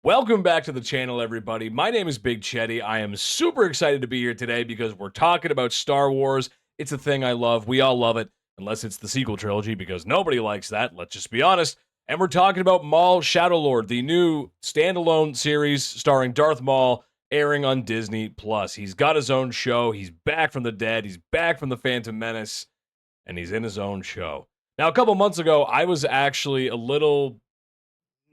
Welcome back to the channel, everybody. My name is Big Chetty. I am super excited to be here today because we're talking about Star Wars. It's a thing I love. We all love it, unless it's the sequel trilogy, because nobody likes that. Let's just be honest. And we're talking about Maul Shadow Lord, the new standalone series starring Darth Maul, airing on Disney Plus. He's got his own show. He's back from the dead. He's back from the Phantom Menace, and he's in his own show. Now, a couple months ago, I was actually a little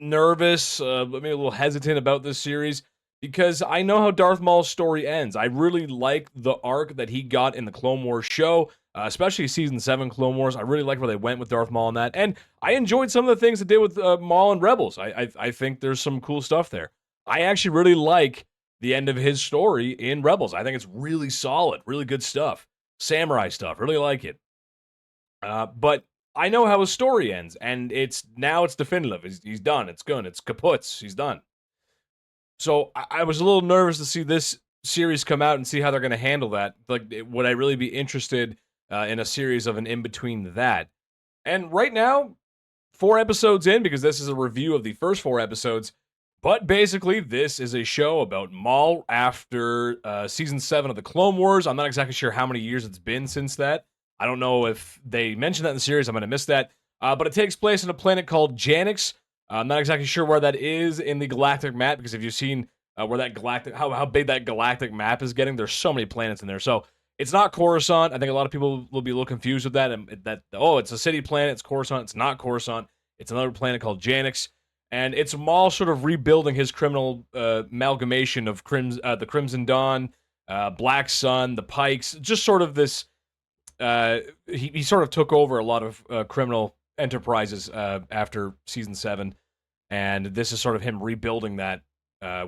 nervous, maybe a little hesitant about this series because I know how Darth Maul's story ends. I really like the arc that he got in the Clone Wars show, especially season 7 Clone Wars. I really like where they went with Darth Maul in that, and I enjoyed some of the things they did with Maul and Rebels. I think there's some cool stuff there. I actually really like the end of his story in Rebels. I think it's really solid, really good stuff, samurai stuff. Really like it. But I know how his story ends, and it's definitive. He's done. It's good. It's kaputs. He's done. So I was a little nervous to see this series come out and see how they're going to handle that. Like, would I really be interested in a series of an in between that? And right now, 4 episodes in, because this is a review of the first 4 episodes. But basically, this is a show about Maul after season 7 of the Clone Wars. I'm not exactly sure how many years it's been since that. I don't know if they mentioned that in the series. I'm going to miss that. But it takes place on a planet called Janix. I'm not exactly sure where that is in the galactic map, because if you've seen where that galactic, how big that galactic map is getting, there's so many planets in there. So it's not Coruscant. I think a lot of people will be a little confused with that. And it's a city planet. It's Coruscant. It's not Coruscant. It's another planet called Janix. And it's Maul sort of rebuilding his criminal amalgamation of the Crimson Dawn, Black Sun, the Pikes, just sort of this. He sort of took over a lot of criminal enterprises after season 7, and this is sort of him rebuilding that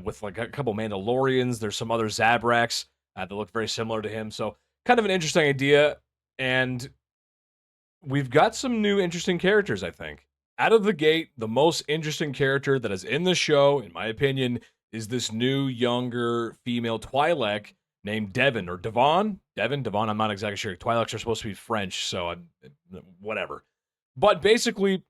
with like a couple Mandalorians. There's some other Zabraks that look very similar to him, so kind of an interesting idea. And we've got some new interesting characters. I think out of the gate, the most interesting character that is in the show, in my opinion, is this new younger female Twi'lek named Devon or Devon. Devon, I'm not exactly sure. Twi'leks are supposed to be French, so whatever. But basically,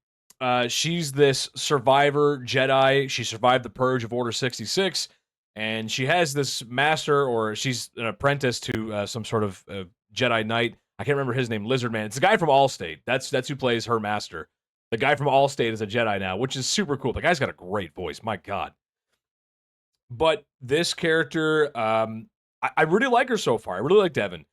she's this survivor Jedi. She survived the purge of Order 66, and she has this master, or she's an apprentice to some sort of Jedi Knight. I can't remember his name, Lizard Man. It's the guy from Allstate. That's who plays her master. The guy from Allstate is a Jedi now, which is super cool. The guy's got a great voice. My God. But this character, I really like her so far. I really like Devon.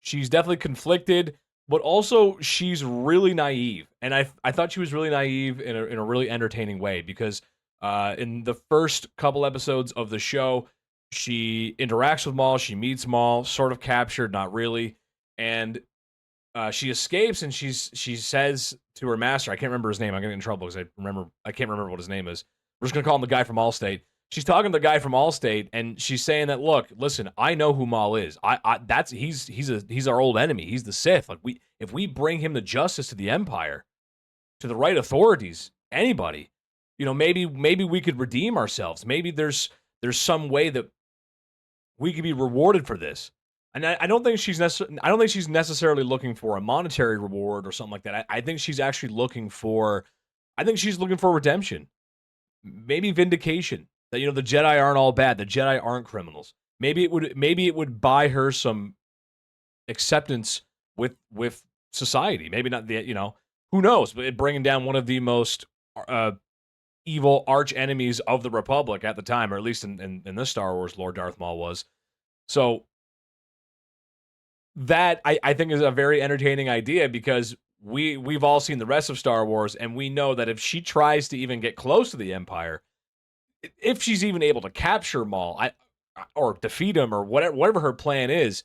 She's definitely conflicted, but also she's really naive. And I thought she was really naive in a really entertaining way, because in the first couple episodes of the show, she interacts with Maul, she meets Maul, sort of captured, not really, and she escapes, and she says to her master, I can't remember his name. I'm getting in trouble because I can't remember what his name is. We're just gonna call him the guy from Allstate. She's talking to the guy from Allstate, and she's saying that, look, listen, I know who Maul is. He's our old enemy. He's the Sith. Like, if we bring him to justice, to the Empire, to the right authorities, anybody, maybe we could redeem ourselves. Maybe there's some way that we could be rewarded for this. And I don't think she's necessarily looking for a monetary reward or something like that. I think she's actually looking for redemption, maybe vindication. That the Jedi aren't all bad. The Jedi aren't criminals. Maybe it would buy her some acceptance with society. Maybe not who knows? But bringing down one of the most evil arch enemies of the Republic at the time, or at least in this Star Wars lore, Darth Maul was. So that I think is a very entertaining idea, because we've all seen the rest of Star Wars, and we know that if she tries to even get close to the Empire, if she's even able to capture Maul, or defeat him, or whatever her plan is,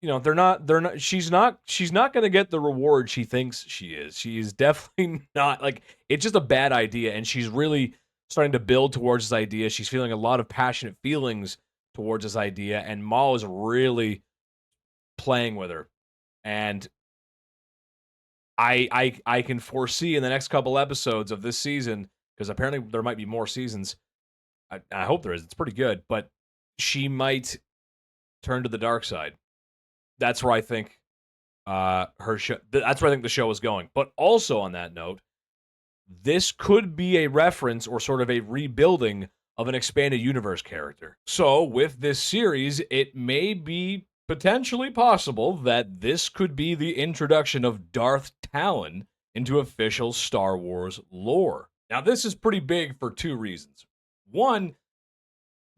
she's not going to get the reward she thinks she is. She is definitely not. Like, it's just a bad idea, and she's really starting to build towards this idea. She's feeling a lot of passionate feelings towards this idea, and Maul is really playing with her. And I can foresee in the next couple episodes of this season, because apparently there might be more seasons. I hope there is. It's pretty good, but she might turn to the dark side. That's where I think that's where I think the show is going. But also on that note, this could be a reference or sort of a rebuilding of an expanded universe character. So, with this series, it may be potentially possible that this could be the introduction of Darth Talon into official Star Wars lore. Now, this is pretty big for two reasons. One,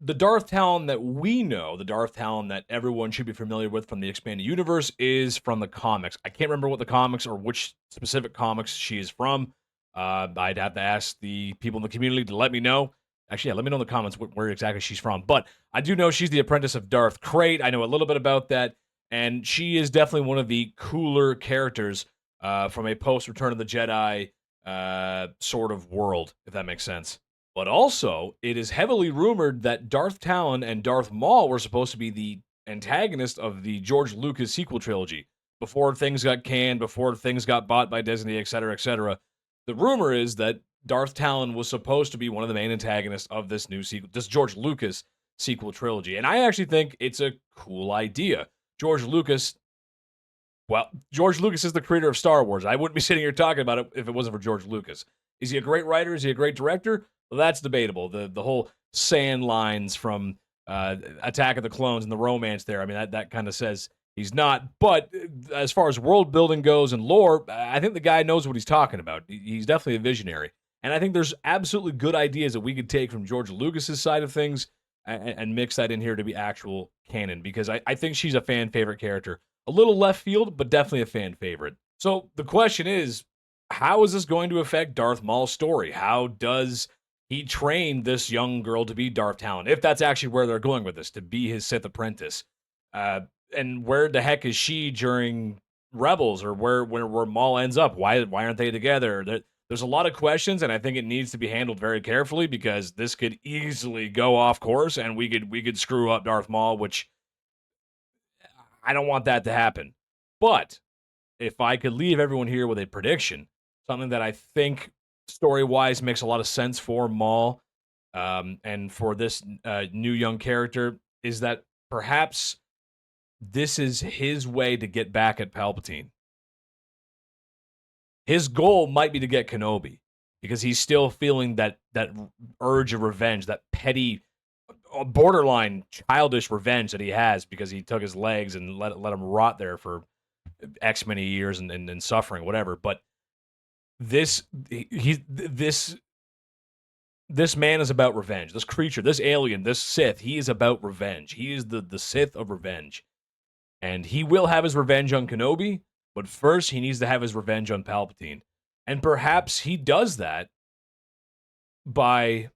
the Darth Talon that we know, the Darth Talon that everyone should be familiar with from the expanded universe, is from the comics. I can't remember what the comics or which specific comics she is from. I'd have to ask the people in the community to let me know. Actually, yeah, let me know in the comments where exactly she's from. But I do know she's the apprentice of Darth Krayt. I know a little bit about that, and she is definitely one of the cooler characters from a post Return of the Jedi sort of world, if that makes sense. But also, it is heavily rumored that Darth Talon and Darth Maul were supposed to be the antagonist of the George Lucas sequel trilogy before things got canned, before things got bought by Disney, etc., etc. The rumor is that Darth Talon was supposed to be one of the main antagonists of this new sequel, this George Lucas sequel trilogy. And I actually think it's a cool idea. George Lucas is the creator of Star Wars. I wouldn't be sitting here talking about it if it wasn't for George Lucas. Is he a great writer? Is he a great director? Well, that's debatable. The whole sand lines from Attack of the Clones and the romance there, I mean, that kind of says he's not. But as far as world building goes and lore, I think the guy knows what he's talking about. He's definitely a visionary. And I think there's absolutely good ideas that we could take from George Lucas's side of things and mix that in here to be actual canon, because I think she's a fan favorite character. A little left field, but definitely a fan favorite. So the question is, how is this going to affect Darth Maul's story? How does he train this young girl to be Darth Talon, if that's actually where they're going with this, to be his Sith apprentice? And where the heck is she during Rebels, or where Maul ends up? Why aren't they together? There's a lot of questions, and I think it needs to be handled very carefully, because this could easily go off course, and we could screw up Darth Maul, which I don't want that to happen. But if I could leave everyone here with a prediction, something that I think story-wise makes a lot of sense for Maul and for this new young character, is that perhaps this is his way to get back at Palpatine. His goal might be to get Kenobi, because he's still feeling that urge of revenge, that petty, borderline childish revenge that he has because he took his legs and let him rot there for X many years and suffering, whatever. But this man is about revenge. This creature, this alien, this Sith, he is about revenge. He is the Sith of revenge. And he will have his revenge on Kenobi, but first he needs to have his revenge on Palpatine. And perhaps he does that by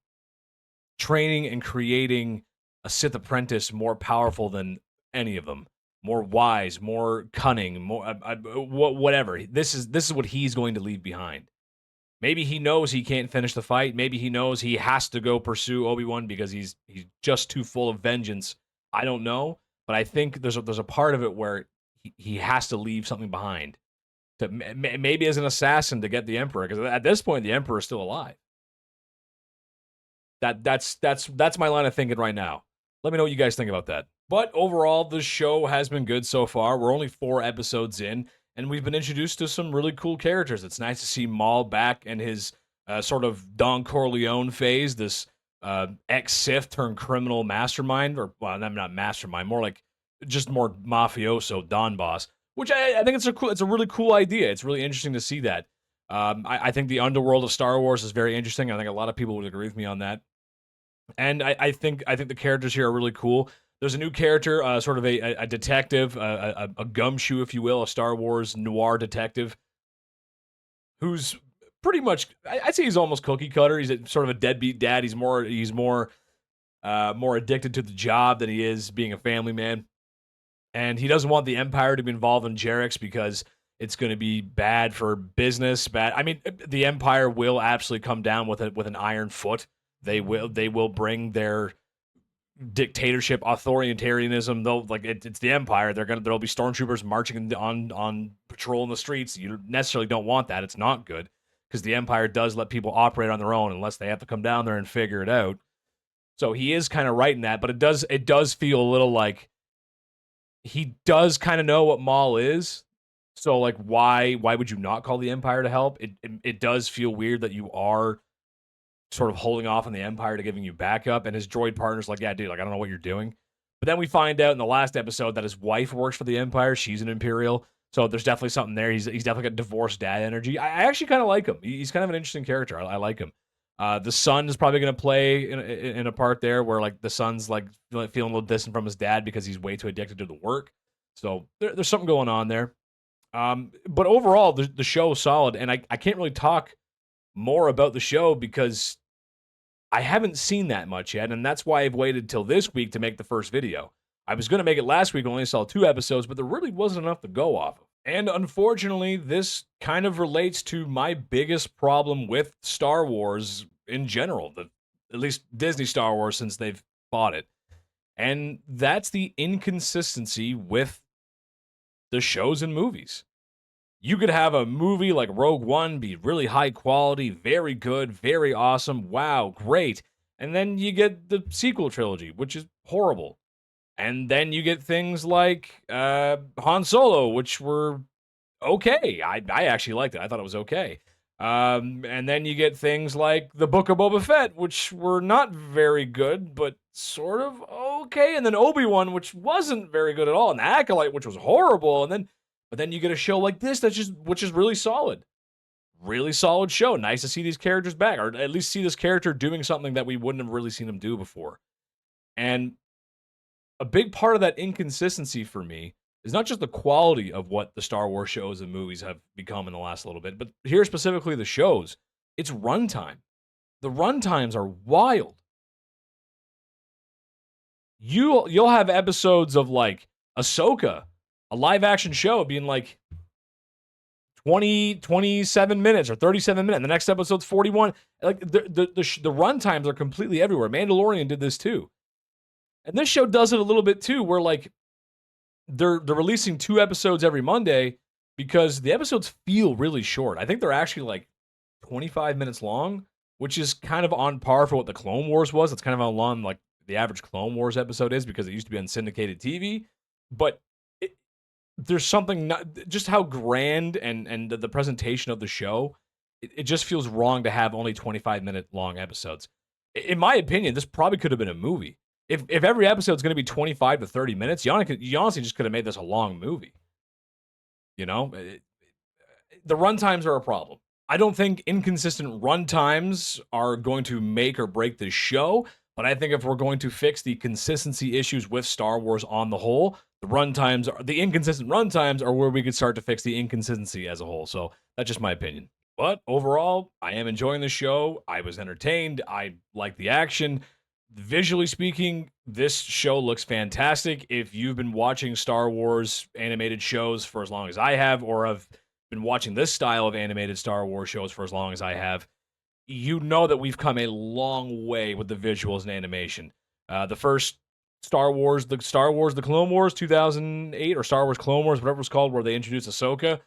training and creating a Sith apprentice more powerful than any of them, more wise, more cunning, more whatever. This is what he's going to leave behind. Maybe he knows he can't finish the fight. Maybe he knows he has to go pursue Obi-Wan because he's just too full of vengeance. I don't know, but I think there's a part of it where he has to leave something behind, to maybe as an assassin to get the Emperor, because at this point the Emperor is still alive. That's my line of thinking right now. Let me know what you guys think about that. But overall, the show has been good so far. We're only 4 episodes in, and we've been introduced to some really cool characters. It's nice to see Maul back in his sort of Don Corleone phase, this ex-Sith turned criminal mastermind, or, well, not mastermind, more like just more mafioso Don boss, which I think it's a really cool idea. It's really interesting to see that. I think the underworld of Star Wars is very interesting. I think a lot of people would agree with me on that. And I think the characters here are really cool. There's a new character, sort of a detective, a gumshoe, if you will, a Star Wars noir detective, who's pretty much, I'd say he's almost cookie cutter. He's sort of a deadbeat dad. He's more addicted to the job than he is being a family man. And he doesn't want the Empire to be involved in Jarix because it's going to be bad for business. Bad. I mean, the Empire will absolutely come down with an iron foot. They will bring their dictatorship, authoritarianism. It's the Empire. There'll be stormtroopers marching on patrol in the streets. You necessarily don't want that. It's not good, because the Empire does let people operate on their own unless they have to come down there and figure it out. So he is kind of right in that, but it does feel a little like he does kind of know what Maul is. So like, why would you not call the Empire to help? It does feel weird that you are sort of holding off on the Empire to giving you backup, and his droid partner's like, yeah, dude, like, I don't know what you're doing. But then we find out in the last episode that his wife works for the Empire. She's an Imperial. So there's definitely something there. He's definitely got divorced dad energy. I actually kind of like him. He's kind of an interesting character. I like him. The son is probably going to play in a part there where like the son's like feeling a little distant from his dad because he's way too addicted to the work. So there's something going on there. But overall, the show is solid, and I can't really talk more about the show because I haven't seen that much yet, and that's why I've waited till this week to make the first video. I was going to make it last week, only saw 2 episodes, but there really wasn't enough to go off of. And unfortunately, this kind of relates to my biggest problem with Star Wars in general, at least Disney Star Wars since they've bought it. And that's the inconsistency with the shows and movies. You could have a movie like Rogue One be really high quality, very good, very awesome, wow, great. And then you get the sequel trilogy, which is horrible. And then you get things like Han Solo, which were okay. I actually liked it. I thought it was okay. And then you get things like the Book of Boba Fett, which were not very good, but sort of okay. And then Obi-Wan, which wasn't very good at all. And the Acolyte, which was horrible. But then you get a show like this which is really solid. Really solid show. Nice to see these characters back, or at least see this character doing something that we wouldn't have really seen him do before. And a big part of that inconsistency for me is not just the quality of what the Star Wars shows and movies have become in the last little bit, but here specifically the shows, it's runtime. The runtimes are wild. You'll have episodes of like Ahsoka, a live action show, being like 27 minutes or 37 minutes. The next episode's 41. Like the runtimes are completely everywhere. Mandalorian did this too. And this show does it a little bit too, where like they're releasing 2 episodes every Monday because the episodes feel really short. I think they're actually like 25 minutes long, which is kind of on par for what the Clone Wars was. It's kind of how long like the average Clone Wars episode is because it used to be on syndicated TV. But there's something just how grand and the presentation of the show, it just feels wrong to have only 25-minute long episodes. In my opinion, this probably could have been a movie. If every episode's going to be 25 to 30 minutes, you honestly just could have made this a long movie. You know, the runtimes are a problem. I don't think inconsistent runtimes are going to make or break this show, but I think if we're going to fix the consistency issues with Star Wars on the whole, the inconsistent runtimes are where we could start to fix the inconsistency as a whole. So that's just my opinion. But overall, I am enjoying the show. I was entertained. I like the action. Visually speaking, this show looks fantastic. If you've been watching Star Wars animated shows for as long as I have, or have been watching this style of animated Star Wars shows for as long as I have, you know that we've come a long way with the visuals and animation. The first Star Wars, the Clone Wars 2008, or Star Wars Clone Wars, whatever it's called, where they introduced Ahsoka,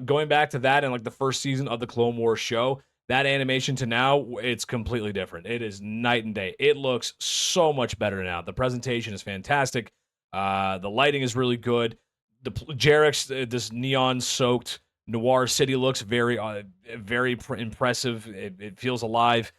going back to that and like the first season of the Clone Wars show, that animation to now, it's completely different. It is night and day. It looks so much better now. The presentation is fantastic. The lighting is really good. The Jarek's, this neon-soaked noir city looks very impressive. It feels alive.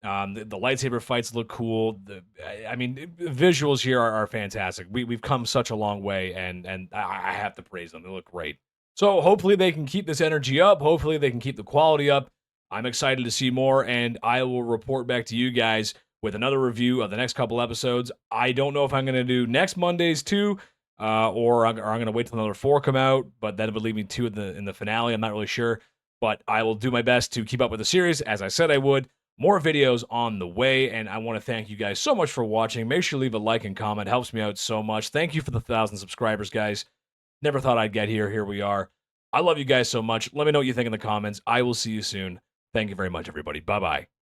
The lightsaber fights look cool. Visuals here are fantastic. We've come such a long way, and I have to praise them. They look great. So hopefully they can keep this energy up. Hopefully they can keep the quality up. I'm excited to see more, and I will report back to you guys with another review of the next couple episodes. I don't know if I'm going to do next Monday's 2, or I'm going to wait till another 4 come out, but that would leave me 2 in the finale. I'm not really sure, but I will do my best to keep up with the series, as I said I would. More videos on the way, and I want to thank you guys so much for watching. Make sure to leave a like and comment. It helps me out so much. Thank you for the 1,000 subscribers, guys. Never thought I'd get here. Here we are. I love you guys so much. Let me know what you think in the comments. I will see you soon. Thank you very much, everybody. Bye-bye.